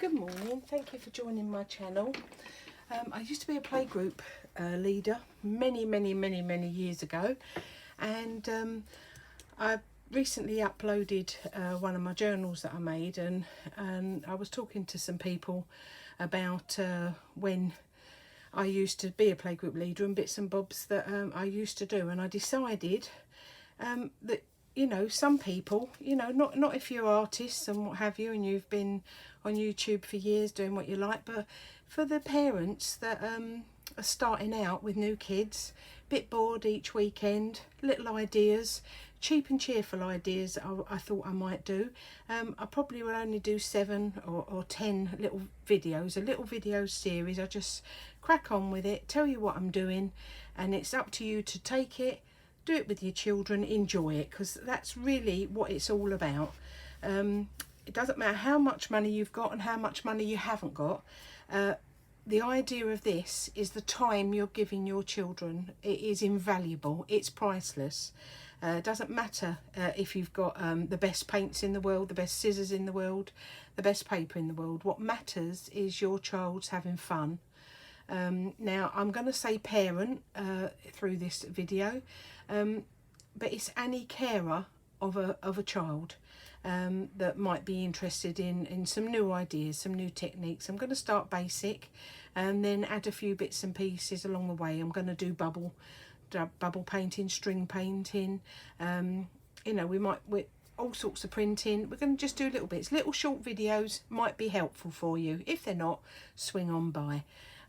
Good morning, thank you for joining my channel. I used to be a playgroup leader many years ago, and I recently uploaded one of my journals that I made, and I was talking to some people about when I used to be a playgroup leader and bits and bobs that I used to do, and I decided that, you know, some people, you know, not if you're artists and what have you and you've been on YouTube for years doing what you like, but for the parents that are starting out with new kids, bit bored each weekend, little ideas, cheap and cheerful ideas I thought I might do. I probably will only do 7 or 10 little videos, a little video series. I just crack on with it, tell you what I'm doing, and it's up to you to take it, do it with your children, enjoy it, because that's really what it's all about. It doesn't matter how much money you've got and how much money you haven't got. The idea of this is the time you're giving your children. It is invaluable, it's priceless. It doesn't matter if you've got the best paints in the world, the best scissors in the world, the best paper in the world. What matters is your child's having fun. Now I'm going to say parent through this video, but it's any carer of a child that might be interested in some new ideas, some new techniques. I'm going to start basic and then add a few bits and pieces along the way. I'm going to do bubble painting, string painting, you know, with all sorts of printing. We're going to just do little bits, little short videos might be helpful for you. If they're not, swing on by.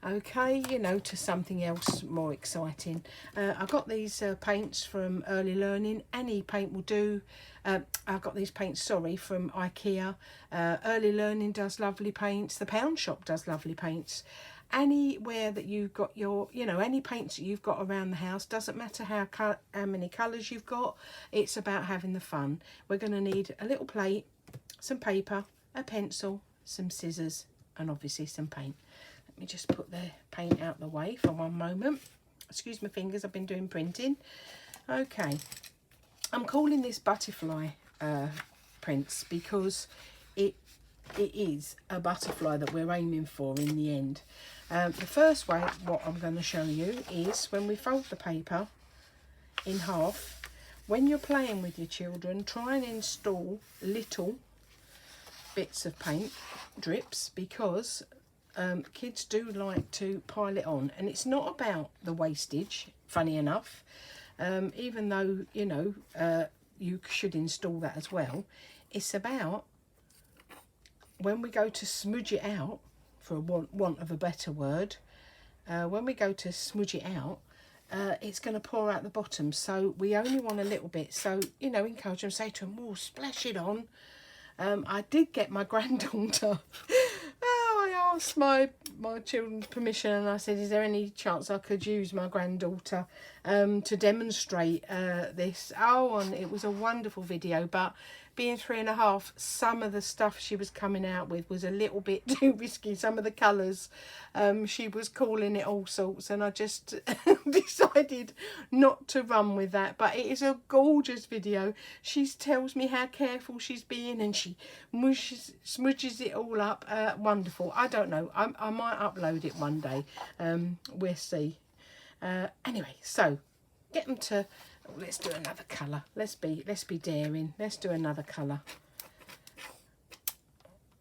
Okay, you know, to something else more exciting. I got these paints from Early Learning. Any paint will do. I got these paints, sorry, from IKEA. Early Learning does lovely paints. The Pound Shop does lovely paints. Anywhere that you've got your, you know, any paints that you've got around the house, doesn't matter how many colours you've got, it's about having the fun. We're going to need a little plate, some paper, a pencil, some scissors, and obviously some paint. Let me just put the paint out the way for one moment. Excuse my fingers, I've been doing printing. Okay, I'm calling this butterfly prints because it is a butterfly that we're aiming for in the end. The first way, what I'm going to show you is when we fold the paper in half. When you're playing with your children, try and install little bits of paint, drips, because kids do like to pile it on, and it's not about the wastage, funny enough, even though, you know, you should install that as well. It's about when we go to smudge it out, for want of a better word, when we go to smudge it out, it's going to pour out the bottom, so we only want a little bit. So, you know, encourage them, say to them, oh, splash it on. I did get my granddaughter I asked my children's permission, and I said, is there any chance I could use my granddaughter to demonstrate this? Oh, and it was a wonderful video, but being 3.5, some of the stuff she was coming out with was a little bit too risky. Some of the colours, she was calling it all sorts, and I just decided not to run with that. But it is a gorgeous video. She tells me how careful she's being, and she smudges it all up. Wonderful. I don't know, I might upload it one day. We'll see. Anyway, so get them to, let's do another colour. Let's be daring. Let's do another colour.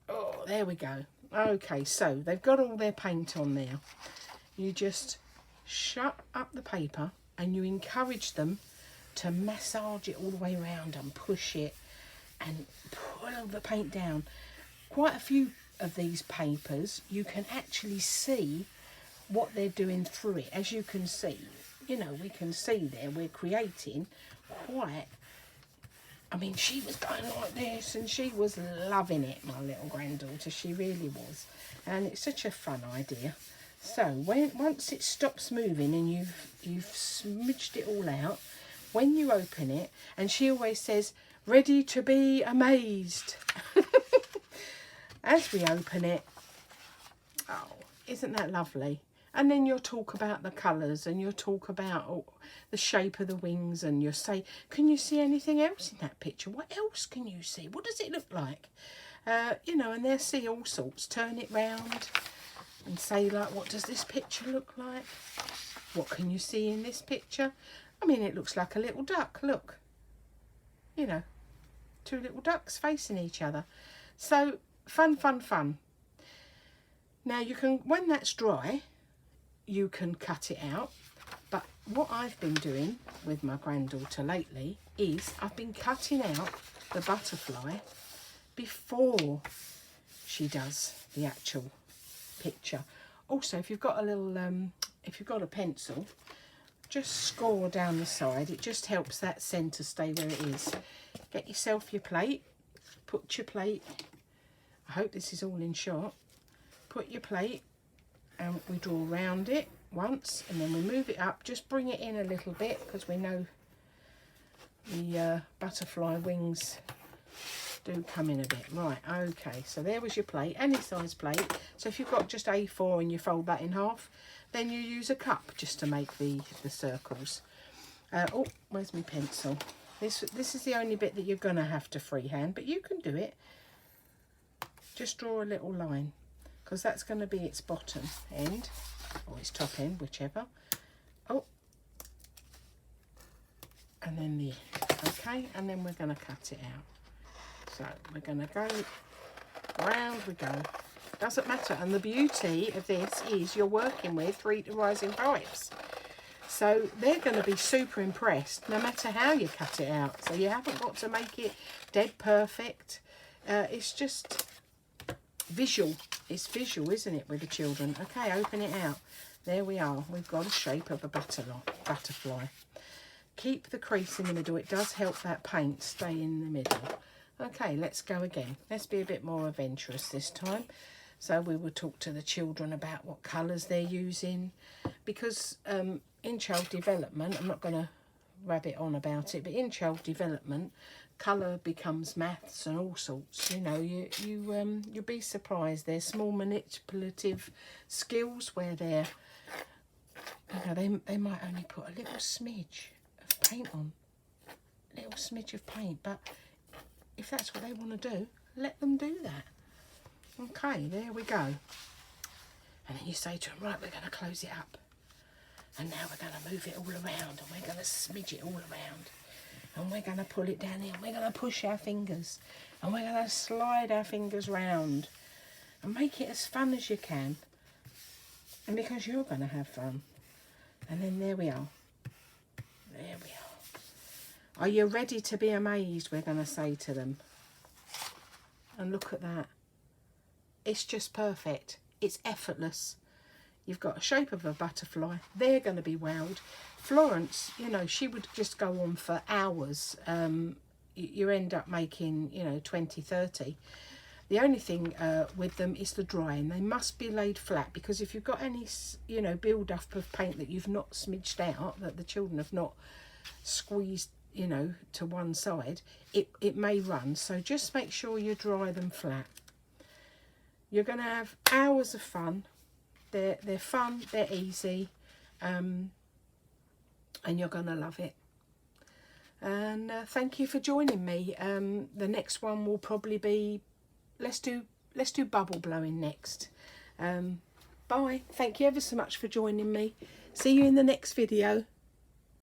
Oh, there we go. Okay, so they've got all their paint on there. You just shut up the paper and you encourage them to massage it all the way around and push it and pull the paint down. Quite a few of these papers, you can actually see what they're doing through it. As you can see, you know, we can see there we're creating quite, I mean, she was going like this and she was loving it, my little granddaughter. She really was, and it's such a fun idea. So once it stops moving and you've smudged it all out, when you open it, and she always says, ready to be amazed. As we open it, oh, isn't that lovely? And then you'll talk about the colours, and you'll talk about the shape of the wings, and you'll say, can you see anything else in that picture? What else can you see? What does it look like? you know, and they'll see all sorts. Turn it round and say, like, what does this picture look like? What can you see in this picture? I mean, it looks like a little duck, look. You know, two little ducks facing each other. So, fun, fun, fun. Now, you can, when that's dry, you can cut it out. But what I've been doing with my granddaughter lately is I've been cutting out the butterfly before she does the actual picture. Also, if you've got a little, if you've got a pencil, just score down the side. It just helps that centre stay where it is. Get yourself your plate. Put your plate. I hope this is all in shot. Put your plate, and we draw around it once, and then we move it up. Just bring it in a little bit, because we know the butterfly wings do come in a bit. Right, okay, so there was your plate, any size plate. So if you've got just A4 and you fold that in half, then you use a cup just to make the circles. Oh, where's my pencil? This is the only bit that you're going to have to freehand, but you can do it. Just draw a little line, because that's going to be its bottom end, or its top end, whichever. Oh, and then the end. Okay, and then we're going to cut it out. So we're going to go round we go. Doesn't matter. And the beauty of this is you're working with 3 rising 5s. So they're going to be super impressed no matter how you cut it out. So you haven't got to make it dead perfect. It's just visual. It's visual, isn't it, with the children? Okay, open it out. There we are. We've got a shape of a butterfly. Keep the crease in the middle. It does help that paint stay in the middle. Okay, let's go again. Let's be a bit more adventurous this time. So we will talk to the children about what colours they're using. Because in child development, I'm not going to rabbit on about it, but in child development, colour becomes maths and all sorts. You know, you'll be surprised. There's small manipulative skills where they're, you know, they might only put a little smidge of paint on. A little smidge of paint, but if that's what they want to do, let them do that. Okay, there we go. And then you say to them, right, we're going to close it up. And now we're going to move it all around, and we're going to smidge it all around. And we're going to pull it down here, and we're going to push our fingers. And we're going to slide our fingers round. And make it as fun as you can. And because you're going to have fun. And then there we are. There we are. Are you ready to be amazed, we're going to say to them. And look at that. It's just perfect. It's effortless. You've got a shape of a butterfly. They're going to be wowed. Florence, you know, she would just go on for hours. You end up making, you know, 20, 30. The only thing with them is the drying. They must be laid flat, because if you've got any, you know, build-up of paint that you've not smidged out, that the children have not squeezed, you know, to one side, it may run. So just make sure you dry them flat. You're going to have hours of fun. They're fun, they're easy, and you're going to love it. And thank you for joining me. The next one will probably be, let's do bubble blowing next. Bye. Thank you ever so much for joining me. See you in the next video.